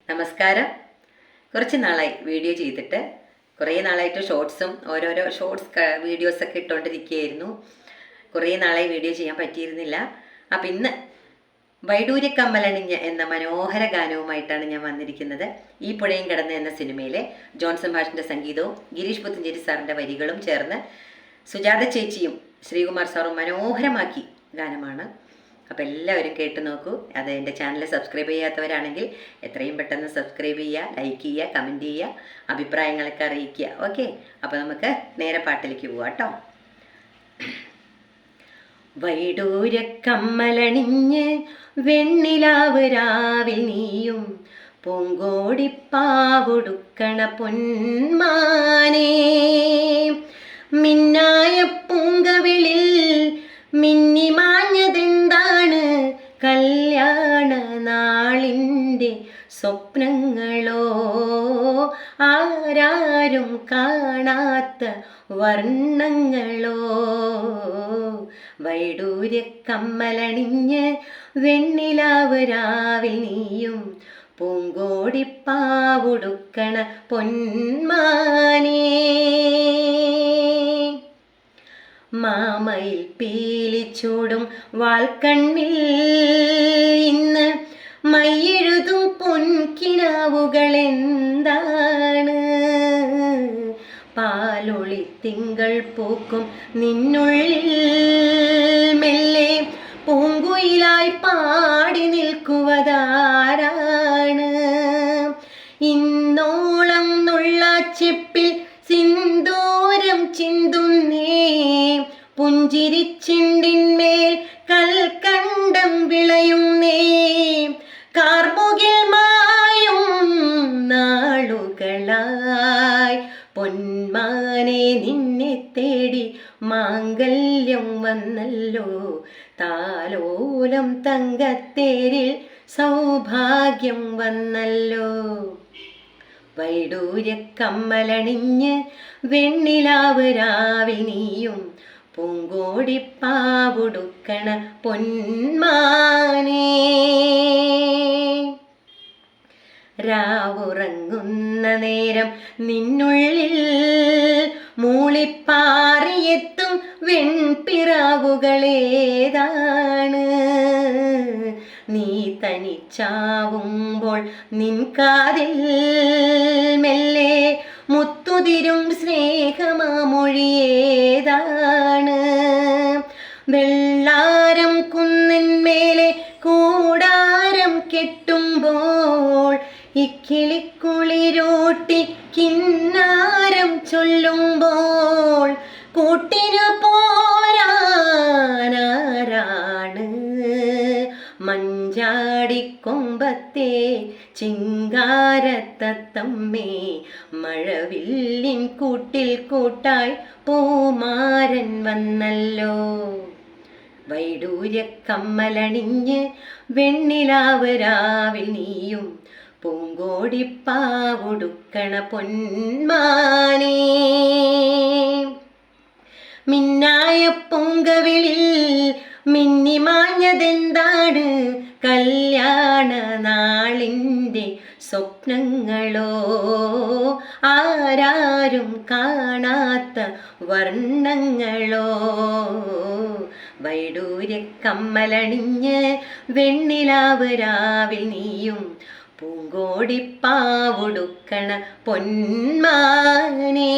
നമസ്കാരം. കുറച്ച് നാളായി വീഡിയോ ചെയ്തിട്ട്. കുറേ നാളായിട്ട് ഷോർട്സും ഓരോരോ വീഡിയോസൊക്കെ ഇട്ടുകൊണ്ടിരിക്കുകയായിരുന്നു. കുറേ നാളായി വീഡിയോ ചെയ്യാൻ പറ്റിയിരുന്നില്ല. അപ്പം ഇന്ന് വൈഡൂര്യക്കമ്മലണിഞ്ഞ് എന്ന മനോഹര ഗാനവുമായിട്ടാണ് ഞാൻ വന്നിരിക്കുന്നത്. ഈ പുഴയും കിടന്ന് എന്ന സിനിമയിലെ ജോൺസൺ മാഷിൻ്റെ സംഗീതവും ഗിരീഷ് പുത്തഞ്ചേരി സാറിൻ്റെ വരികളും ചേർന്ന് സുജാത ചേച്ചിയും ശ്രീകുമാർ സാറും മനോഹരമാക്കി ഗാനമാണ്. അപ്പോൾ എല്ലാവരും കേട്ട് നോക്കൂ. അത് എൻ്റെ ചാനൽ സബ്സ്ക്രൈബ് ചെയ്യാത്തവരാണെങ്കിൽ എത്രയും പെട്ടെന്ന് സബ്സ്ക്രൈബ് ചെയ്യുക, ലൈക്ക് ചെയ്യുക, കമൻറ്റ് ചെയ്യുക, അഭിപ്രായങ്ങളൊക്കെ അറിയിക്കുക. ഓക്കെ, അപ്പോൾ നമുക്ക് നേരെ പാട്ടിലേക്ക് പോവാം കേട്ടോ. വൈഡൂര്യക്കമ്മലണിഞ്ഞ് വെണ്ണിലാവ് രാവിൽ നീയും പൂങ്കോടിപ്പാവൊടുക്കണ പൊന്മാനേ, മിന്നായ പൂങ്കവിളിൽ മിന്നിമാഞ്ഞതെന്താണ് കല്യാണ നാളിൻ്റെ സ്വപ്നങ്ങളോ, ആരാരും കാണാത്ത വർണ്ണങ്ങളോ. വൈഡൂര്യക്കമ്മലണിഞ്ഞ് വെണ്ണിലാവ് രാവിൽ നീയും പൂങ്കോടിപ്പാവൊടുക്കണ പൊന്മാനേ, മാമയിൽ പീലിച്ചൂടും വാൽക്കണ്ണിൽ ഇന്ന് മയ്യെഴുതും പൊൻകിനാവുകൾ എന്താണ്, പാലൊളി തിങ്കൾ പൂക്കും നിന്നുള്ളിൽ മെല്ലെ പൂങ്കുയിലായി പാടി നിൽക്കുവതാരാണ്, ഇന്നോളം നുള്ളാച്ചെപ്പിൽ സിന്ദൂരം ചിന്തുന്നേ, പുഞ്ചിരിച്ചിണ്ടിന്മേൽ കൽക്കണ്ടം വിളയുന്നേ, കാർമുകിൽ മായും നാളുകളായി പൊന്മാനെ നിന്നെ തേടി മാംഗല്യം വന്നല്ലോ, താലോലം തങ്കത്തേരിൽ സൗഭാഗ്യം വന്നല്ലോ. വൈഡൂര്യക്കമ്മലണിഞ്ഞ് വെണ്ണിലാവ് രാവിൽ നീയും പൂങ്കോടിപ്പാവൊടുക്കണ പൊന്മാനേ, രാവുറങ്ങുന്ന നേരം നിന്നുള്ളിൽ മൂളിപ്പാറിയെത്തും വെൺപിറാവുകളേതാണ്, നീ തനിച്ചാവുമ്പോൾ നിൻകാതിൽ മെല്ലെ മുത്തുതിരും സ്നേഹമാമൊഴിയേതാണ്, വെള്ളാരം കുന്നിന്മേലെ കൂടാരം കെട്ടുമ്പോൾ ഇക്കിളിക്കുളിരൂട്ടി കിന്നാരം ചൊല്ലുമ്പോൾ കൂട്ടിനു പോരാനാരാണ്, മഞ്ചാടിക്കൊമ്പത്തെ ചിങ്കാരത്തത്തമ്മേ, മഴവില്ലിൻ കൂട്ടിൽ കൂട്ടായി പൂമാരൻ വന്നല്ലോ. വൈഡൂര്യക്കമ്മലണിഞ്ഞ് വെണ്ണിലാവ് രാവിൽ നീയും പൂങ്കോടിപ്പാവൊടുക്കണ പൊന്മാനേ, മിന്നായ പൂങ്കവിളിൽ മിന്നിമാഞ്ഞതെന്താണ് കല്യാണ നാളിൻ്റെ സ്വപ്നങ്ങളോ, ആരാരും കാണാത്ത വർണ്ണങ്ങളോ. വൈഡൂര്യക്കമ്മലണിഞ്ഞ് വെണ്ണിലാവ് രാവിൽ നീയും പൂങ്കോടിപ്പാവൊടുക്കണ പൊന്മാനേ.